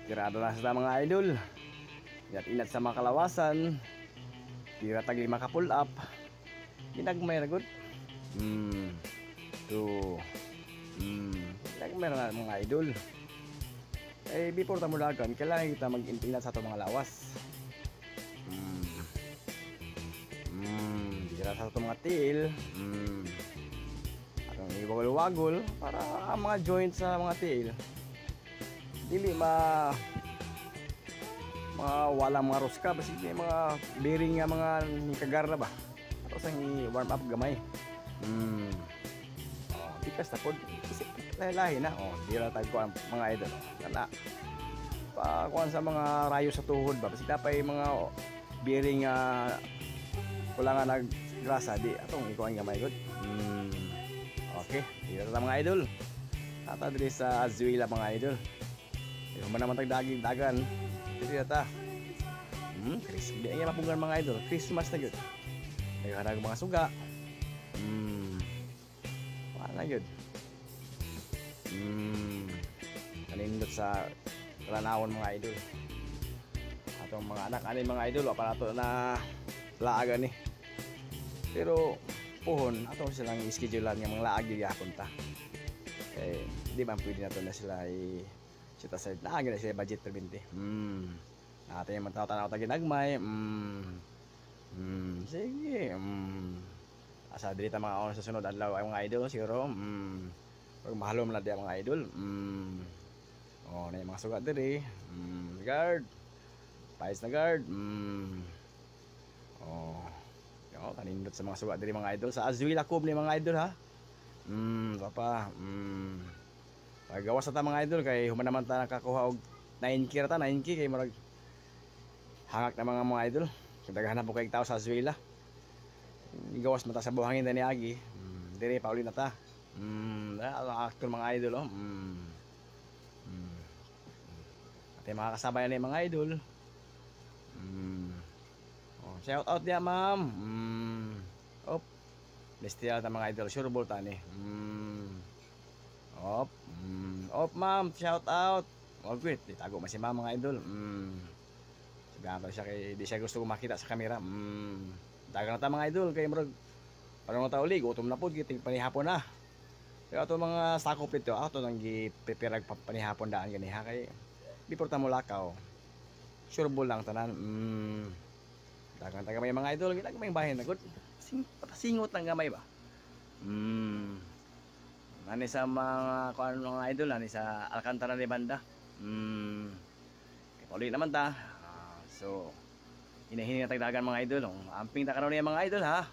Tirado na sa mga idol. Yat inat sa mga kalawasan. Tira tag 5 ka pull up. Ginagmay ra gud. To. Ginagmay ra mga idol. Before ta mulagan, kailangan kita mag-intinat sa itong mga lawas. Tira sa itong mga tiil. Atong iwagol-wagol para ang mga joints sa mga tiil dili mga walang mga ruska basi mga bearing nga mga kagar na ba ato sang i-warm up gamay. Tikas na pod lahi na dira tag ko ang mga idol kana pa kuan sa mga rayo sa tuhod ba basi dapat mga bearing wala nga naggrasa di atong ikuan gamay gud. Okay, dira ta mga idol ata diri sa Azuela mga idol. Human naman tag daging dagan. Dili ta. Crispy di ay mapunggan mga idol. Christmas na gyud. Nagharag mga suga. Wala gyud. Kanindot sa ranawon mga idol. Atong mga anak ani mga idol pa nato na laaga ni. Pero puhon atong silang schedulean nga mga laag gyud yapon ta. Di man pwede nato na sila sita sa naagin na siya budget perbinte. Natin yung matataw ta ginagmay. Sige. Asa diri ta mga oras sa sunod adlaw ay mga idol siguro. Pag mahalom na di mga idol. Na yung mga sugat diri. Guard. Pais na guard. Kanindot sa mga sugat diri mga idol sa Azuela Cove ni mga idol ha. Papa. Pagawas ta mga idol kay human naman ta nakakuha og 9K ta 9K kay murag hangak na mga idol. Daghan po kay tao sa Azuela. Igawas man ta sa buhangin ni agi. Dire pa uli na ta. Aktor mga idol Ate mga kasabay ni mga idol. Shout out dia ma'am. Bestial ta mga idol, sure ball ta ni. Ma'am, shout out. Wait, itago man si ma'am mga idol. Sabihan siya kay di siya gusto ko makita sa kamera. Dagan na ta mga idol kay murag parang ta uli gutom na pud giting panihapon na. Kaya ato mga sakop ito, ato nang gi-prepare panihapon daan gani ha kay before ta mulakaw. Sure ball lang tanan. Dagan ta gamay mga idol, ginagmay bahin na gud. Singot lang gamay ba. Ani sa mga kuan mga idol ani sa Alcantara de Banda. Uli naman ta. So inahin na tagdagan mga idol. Amping ta karon mga idol ha.